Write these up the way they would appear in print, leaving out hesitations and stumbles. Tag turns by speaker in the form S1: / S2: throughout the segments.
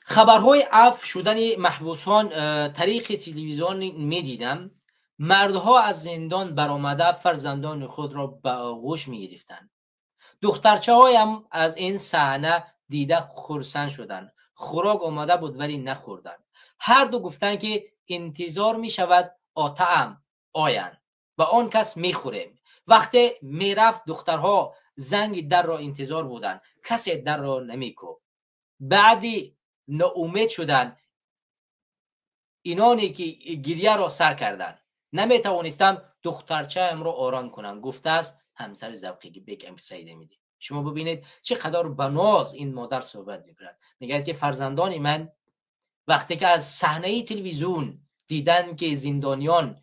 S1: خبرهای عفو شدن محبوسان طریق تلویزیون میدیدم. مردها از زندان برآمده فرزندان خود را به آغوش میگرفتند. دخترچه هایم از این صحنه دیده خرسند شدند. خوراک آماده بود ولی نخوردند. هر دو گفتند که انتظار می شود آته‌ام آیند و آن کس میخوریم. وقتی میرفت دخترها زنگ در را انتظار بودند. کسی در را نمیکوفت. بعدی ناامید شدند. اینانی که گریه را سر کردند. نمیتوانستم دخترچه‌ام را آرام کنم. گفته است همسر ذوقی بیگ سید امیدی. شما ببینید چقدر به ناز این مادر صحبت می‌کند. میگه که فرزندان من وقتی که از صحنه تلویزیون دیدن که زندانیان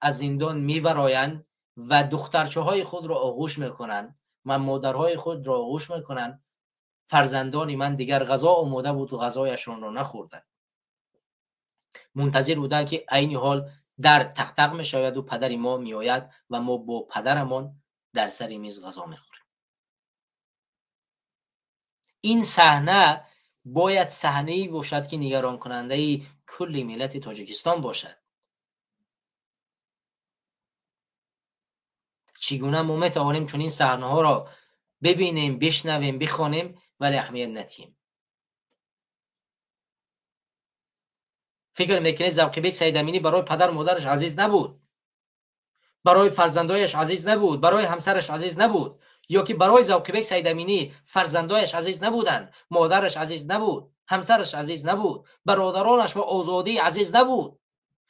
S1: از زندان میبرایند و دخترچه‌های خود را آغوش میکنند و مادرهای خود را آغوش میکنند، فرزندان من دیگر غذا آماده بود و غذایشان را نخوردند. منتظر بودند که عین حال در تق تق میشود و پدر ما میآید و ما با پدرمان در سر میز غذا میخوریم. این صحنه باید صحنه‌ای باشد که نگران کننده کل ملت تاجیکستان باشد. چگونه ما میتوانیم چون این صحنه ها را ببینیم، بشنویم، بخوانیم ولی اهمیت ندهیم؟ فکر میکنید ذوقی بیگ سید امینی برای پدر مادرش عزیز نبود؟ برای فرزندایش عزیز نبود؟ برای همسرش عزیز نبود؟ یا که برای ذوقی بیگ سید امینی فرزندایش عزیز نبودند، مادرش عزیز نبود، همسرش عزیز نبود، برادرانش و آزادی عزیز نبود؟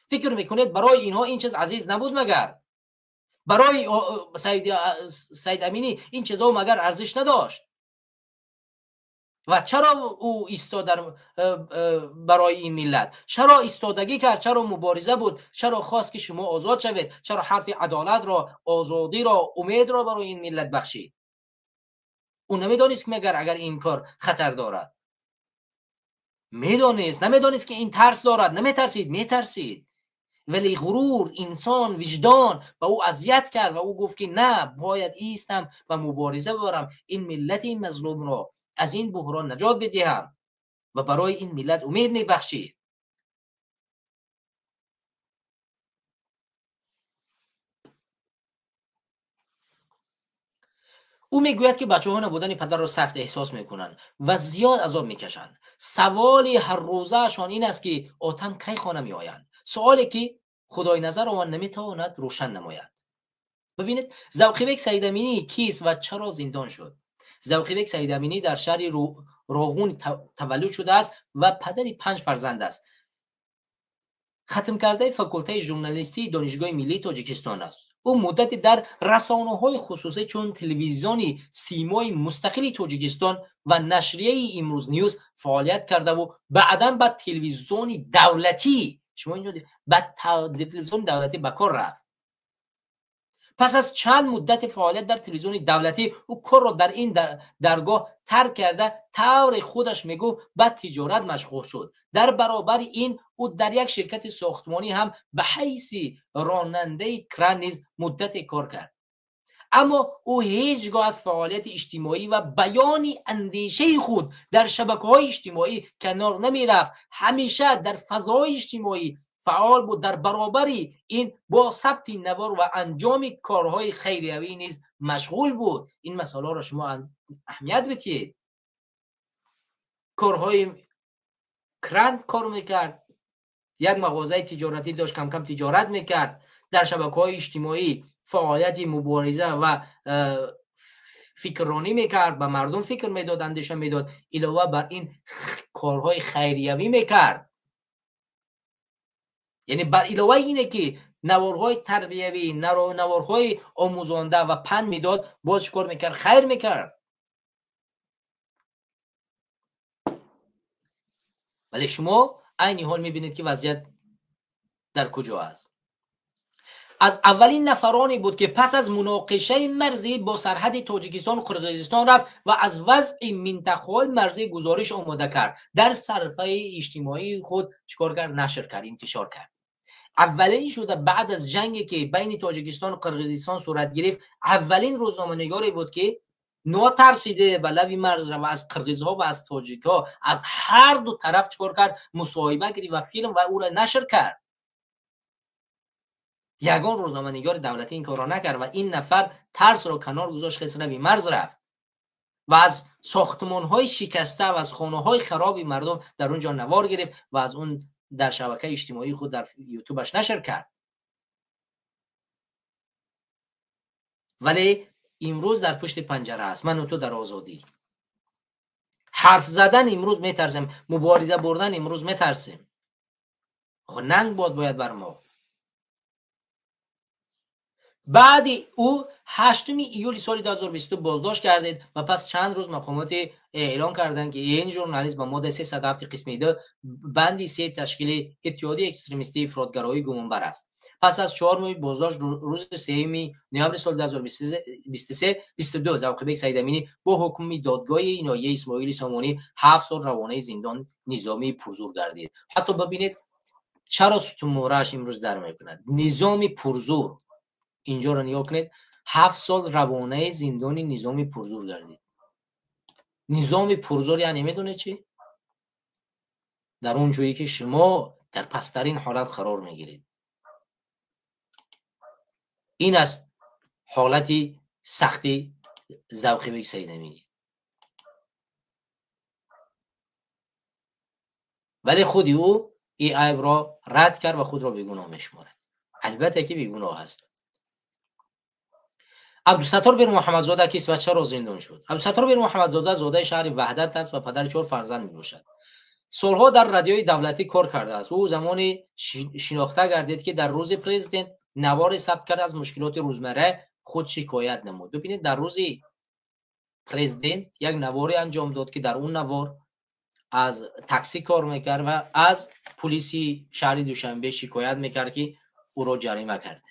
S1: فکر میکنید برای اینها این چیز عزیز نبود مگر؟ برای سید امینی این چیزها مگر ارزش نداشت؟ و چرا او ایستاد برای این ملت؟ چرا ایستادگی کرد؟ چرا مبارزه بود؟ چرا خواست که شما آزاد شوید؟ چرا حرف عدالت را، آزادی را، امید را برای این ملت بخشید؟ او نمیدانست که مگر اگر این کار خطر دارد؟ میدانست. نمیدانست که این ترس دارد؟ نمیترسید؟ میترسید. ولی غرور، انسان، وجدان به او اذیت کرد و او گفت که نه، باید ایستم و مبارزه ببرم، این ملت مظلوم را از این بحران نجات بدهم و برای این ملت امید میبخشید. او میگوید که بچه‌ها نبودن پدر را سخت احساس میکنند و زیاد عذاب میکشند. سوالی هر روزهشان این است که آتم کی خانه میآیند. سوالی که خدای نظر آن نمیتواند روشن نماید. ببینید ذوقی بیگ سید امینی کیست و چرا زندان شد؟ ذوقی بیگ سید امینی در شهر راغون تولد شده است و پدری 5 فرزند است. ختم کرده فاکولته ژورنالیستی دانشگاه ملی تاجیکستان است. او مدتی در رسانه‌های خصوصی چون تلویزیون سیمای مستقل تاجیکستان و نشریه امروز نیوز فعالیت کرده و بعداً به تلویزیون دولتی، شما اینجا تلویزیون دولتی به کار رفت. پس از چند مدت فعالیت در تلویزیون دولتی او کار را در این درگاه ترک کرده، طور خودش میگو به تجارت مشغول شد. در برابر این او در یک شرکت ساختمانی هم به حیث راننده کران نیز مدت کار کرد. اما او هیچگاه از فعالیت اجتماعی و بیان اندیشه خود در شبکه‌های اجتماعی کنار نمیرفت. همیشه در فضای اجتماعی فعال بود. در برابر این با ثبت نوار و انجام کارهای خیریوی نیز مشغول بود. این مسئله را شما اهمیت بدید. کارهای کرند کار میکرد، یک مغازه تجارتی داشت، کم کم تجارت میکرد، در شبکه‌های اجتماعی فعالیت مبارزه و فکرانی میکرد، به مردم فکر میداد، اندیشه میداد، علاوه بر این کارهای خیریوی میکرد. یعنی بر علاوه اینه که نوارهای تربیوی، نوارهای آموزنده و پند میداد، باز کار میکرد؟ خیر میکرد. ولی شما عین حال میبینید که وضعیت در کجا است. از اولین نفرانی بود که پس از مناقشه مرزی با سرحد تاجیکستان و قرقیزستان رفت و از وضع منطقه‌های مرزی گزارش آماده کرد. در صفحه اجتماعی خود چیکار کرد؟ نشر کرد، انتشار کرد. اولین شده بعد از جنگی که بین تاجیکستان و قرقیزستان صورت گرفت، اولین روزنامه‌نگاری بود که ناترسیده به لبی مرز و از قرغیزها و از تاجیکها از هر دو طرف چکار کرد؟ مصاحبه گرفت و فیلم و او را نشر کرد. یگان روزنامه‌نگار دولتی این کار را نکرد و این نفر ترس را کنار گذاشت، خیلی لبی مرز رفت و از ساختمان‌های شکسته و از خانه‌های خرابی مردم در اونجا نوار گرفت و از اون در شبکه اجتماعی خود در یوتیوبش نشر کرد. ولی امروز در پشت پنجره است، من و تو در آزادی. حرف زدن امروز میترسیم، مبارزه بردن امروز میترسیم. ننگ باید بر ما. بعد او 8 ایول سال 2022 بازداشت کردید و پس چند روز مقامات اعلام کردند که این ژورنالیست با ماده 307 قسم 2 بندی 3 تشکیل اتحادیه اکستریمیستی افراطگرایی گمانبر است. پس از 4 ماه بازداشت روز 3 نوامبر سال 2023 22 ذوقبک سید امینی با حکم دادگاه ناحیه اسماعیل سامانی 7 سال روانه زندان نظامی پرزور گردید. حتی ببینید چرا ستون مهره‌اش امروز در میکند. نظامی پرزور، اینجا رو نگاه کنید، 7 سال روانه زندانی نظامی پرزور گردید. نظام پرزور یعنی میدونه چی؟ در اون جایی که شما در پسترین حالت قرار میگیرید. این است حالتی سختی ذوقبک سید امینی. ولی خودی او این عیب را رد کرد و خود را بیگناه میشمارد. البته که بیگناه هست. عبدالستار بن محمدزاده کیست و چرا زندان شد؟ عبدالستار بن محمدزاده زاده شهر وحدت است و پدر 4 فرزند میباشد. سالها در رادیوی دولتی کار کرده است. او زمانی شناخته گردید که در روز پرزیدنت نوار ثبت کرد از مشکلات روزمره خود شکایت نمود. ببینید در روز پرزیدنت یک نواری انجام داد که در اون نوار از تاکسی کار میکرد و از پلیسی شهر دوشنبه شکایت میکرد که او را جریمه کرده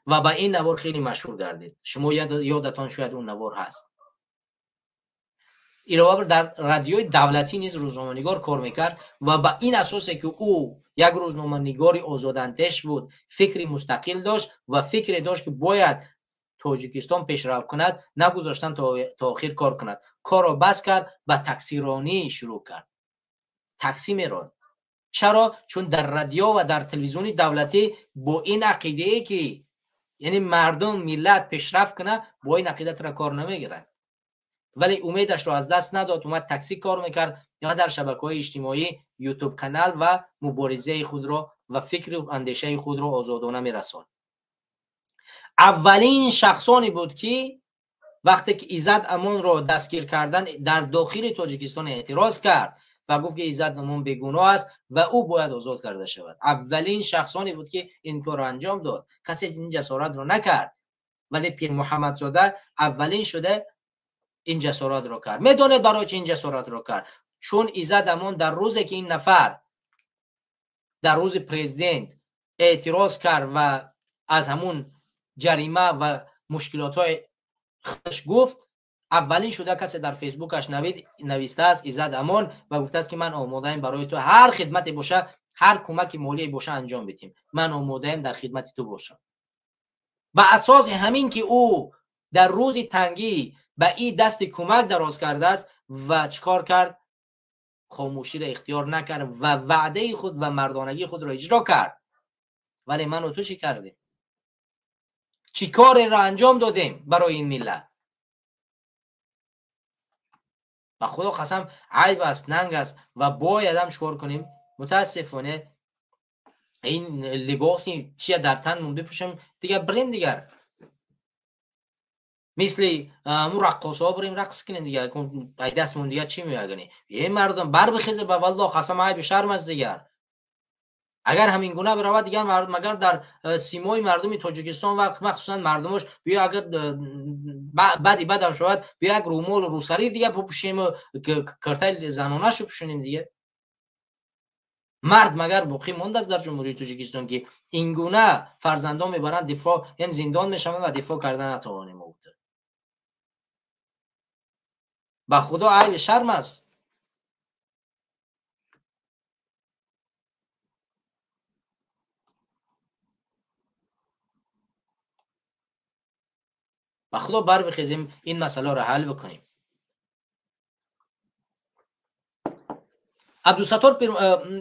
S1: و با این نوار خیلی مشهور گردید. شما یادتان شاید اون نوار هست. علاوه در رادیوی دولتی نیز روزنامه‌نگار کار میکرد و با این اساسه که او یک روزنامه‌نگار آزاداندیش بود، فکری مستقل داشت و فکری داشت که باید تاجیکستان پیشرفت کند، نگذاشتن تا آخر کار کند. کار را بس کرد، به تاکسی رانی شروع کرد. تاکسی میراند. چرا؟ چون در رادیو و در تلویزیون دولتی با این عقیده که یعنی مردم ملت پیشرفت کنه، با این عقیده را کار نمیگیرند. ولی امیدش رو از دست نداد، اومد تاکسی کار میکرد یا در شبکه‌های اجتماعی یوتیوب کانال و مبارزه خود را و فکر و اندیشه خود را آزادانه میرساند. اولین شخصانی بود که وقتی که ایزد امان را دستگیر کردن در داخل تاجیکستان اعتراض کرد و گفت که ایزد امان بیگناه است و او باید آزاد کرده شود. اولین شخصانی بود که این کار را انجام داد. کسی این جسارت را نکرد، ولی پیر محمدزاده اولین شده این جسارت رو کرد. میدونید برای چه این جسارت رو کرد؟ چون ایزد امان در روزی که این نفر در روز پرزیدنت اعتراض کرد و از همون جریمه و مشکلات های خودش گفت، اولین شده کسی در فیسبوکش نوشته است ایزد امان و گفته است که من آماده ام برای تو هر خدمتی باشه، هر کمک مالی باشه انجام بدیم، من آماده ام در خدمت تو باشم. و اساس همین که او در روز تنگی به این دست کمک دراز کرده است و چیکار کرد؟ خاموشی را اختیار نکرد و وعده خود و مردانگی خود را اجرا کرد. ولی من و تو چی کردیم؟ چی کار را انجام دادیم برای این ملت؟ و خدا قسم عیب است، ننگ است و باید هم چیکار کنیم؟ متاسفانه این لباسی چیه در تن بپوشیم دیگه، بریم دیگر مثل مو رقاصا بریم رقص کنیم دیگه. ای دستمون دیگه چی میگنی؟ یه مردم بر بخیزه به والله قسم عیب شرم است دیگر. اگر همین گونه برود دیگر مگر در سیمای مردمی تاجیکستان و مخصوصا مردمش بیا اگر بعدی بعدم شود بیا یک رومال و روسری دیگه بپوشیم و کرتل زنانه شو پوشونیم دیگه. مرد مگر باقی مونده است در جمهوری تاجیکستان که این گونه فرزندان میبرند دفاع، یعنی زندان میشوند و دفاع کردن نتوانیم. با خدا عیب شرم است. و خدا بر بخیزیم این مسئله را حل بکنیم. عبدالستار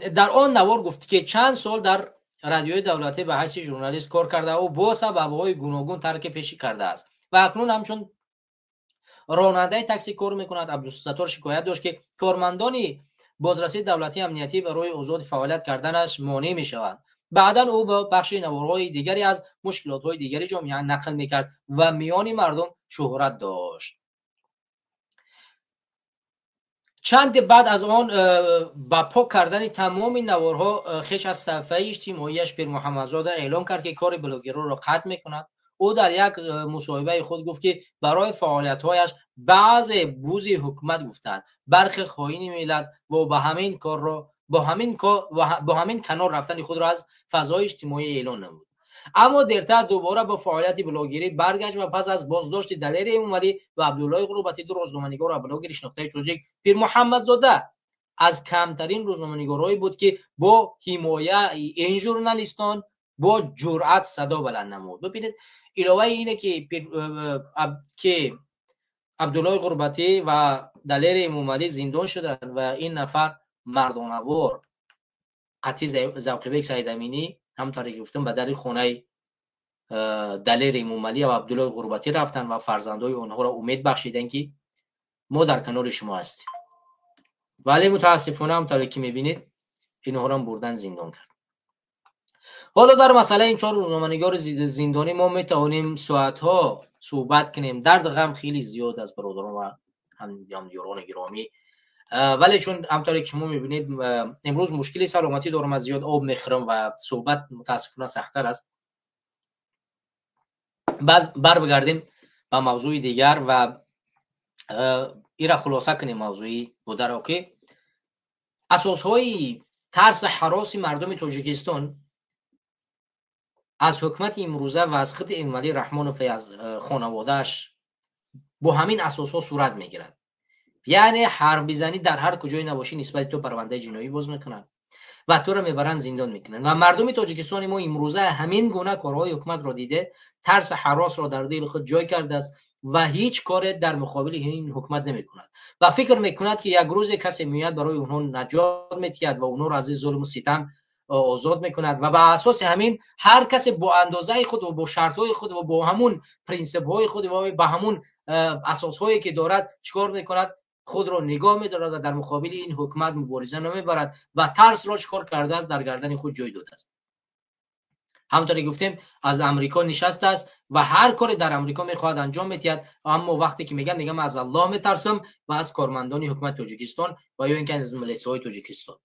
S1: در آن نوار گفت که چند سال در رادیوی دولتی به حیث ژورنالیست کار کرده و با سبب‌های گوناگون ترک پیشی کرده است و اکنون همچون راننده تاکسی کار میکند. عبدالستار شکایت داشت که کارمندان بازرسی دولتی امنیتی برای آزاد فعالیت کردنش مانع میشوند. بعدا او به بخش نوارهای دیگری از مشکلات‌های دیگری جامعه نقل میکرد و میان مردم شهرت داشت. چند بعد از آن با پاک کردن تمام نوارها خیش از صفحه اجتماعیش پیر محمدزاده اعلام کرد که کار بلاگرا را قطع میکند. او در یک مصاحبه خود گفت که برای فعالیت‌هایش بعض بوزی حکومت گفتند برخی خائن ملت و با همین کنار رفتن خود را از فضای اجتماعی اعلان نمود. اما دیرتر دوباره با فعالیت بلاگری برگشت و پس از بازداشت دلیر اموملی و عبدالله غروبتی دو روزنامه‌نگار و بلاگر شناخته شده پیر محمدزاده از کمترین روزنامه‌نگارایی بود که با حمایت این ژورنالیستان با جرأت صدا بلند نمود. ببینید علاوه اینه که عبدالله غروبتی و دلیر اموملی زندان شدند و این نفر مردانوار قطعی ذوقی سید امینی همونطوری که گفتم به در خونه دلیر اموملی و عبدالله غروبتی رفتن و فرزندای اونها را امید بخشیدن که ما در کنار شما هستیم، ولی متاسفانه همونطوری که میبینید اینها را بردن زندان کرد. حالا در مسئله این 4 روزنامه‌نگار زندانی ما میتوانیم ساعت‌ها صحبت کنیم. درد غم خیلی زیاد از برادران و هم‌یاران گرامی، ولی چون همطوری که شما میبینید امروز مشکلی سلامتی دارم، از زیاد آب میخورم و صحبت متاسفانه سخت‌تر است. بعد بگردیم به موضوع دیگر و این را خلاصه کنیم. موضوعی بوده را که اساسهای ترس هراس مردم تاجیکستان از حکومت امروزه و از خود اموملی رحمانوف از خانوادهش با همین اساسها صورت میگیرد. یعنی حرب زنی در هر کجای نباشی نسبت تو پرونده جنایی باز میکنن و تو را میبرن زندان میکنن و مردم تاجیکستان ما امروزه همین گونه کارهای حکومت را دیده ترس هراس را در دل خود جای کرده است و هیچ کار در مقابل این حکومت نمیکند و فکر میکند که یک روز کسی میاد برای اونها نجات میتید و اونها را از ظلم و ستم آزاد میکند و به اساس همین هر کسی با اندازه خود و با شرطهای خود و با همون پرینسیپ های خود و با همون اساس هایی که دارد چیکار میکند؟ خود را نگاه می‌دارد و در مقابل این حکومت مبارزه نمیبرد و ترس را چیکار کرده است؟ در گردن خود جای داده است. همونطوری گفتیم از امریکا نشسته است و هر کاری در امریکا میخواد انجام میدهد، اما وقتی که میگم از الله میترسم و از کارمندان حکومت تاجیکستان و یا اینکه از ملیسه‌های تاجیکستان.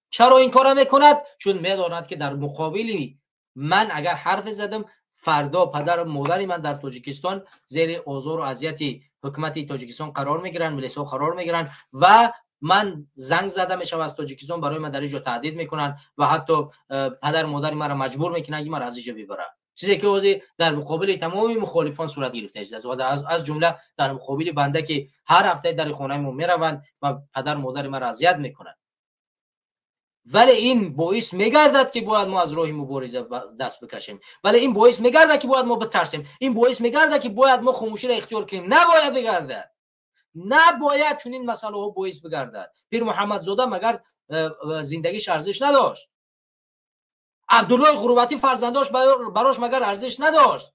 S1: چرا این کارا میکند؟ چون میداند که در مقابل من اگر حرف زدم فردا پدر و مادر من در تاجیکستان زیر آزار و اذیت حکومت تاجیکستان قرار میگیرن، ملیسا قرار میگیرن و من زنگ زده میشم از تاجیکستان برای من در اینجا تهدید میکنن و حتی پدر مادر من را مجبور میکنن که من از اینجا ببرن، چیزی که در مقابل تمام مخالفان صورت گرفته است و از جمله در مقابل بنده که هر هفته در خانه ما میروند و پدر مادر من را اذیت میکنن. ولی این باعث میگردد که باید ما از راه مبارزه دست بکشیم، ولی این باعث میگردد که باید ما بترسیم، این باعث میگردد که باید ما خاموشی را اختیار کنیم. نباید بگردد، نباید چون این مسئله ها باعث بگردد. پیر محمدزاده مگر زندگیش ارزش نداشت؟ عبدالله غروبتی فرزنداش براش مگر ارزش نداشت؟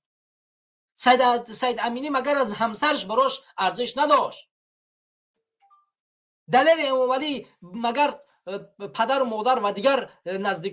S1: سید امینی مگر همسرش براش ارزش نداشت؟ دلیر اموملی مگر پدر و مادر و دیگر نزدیک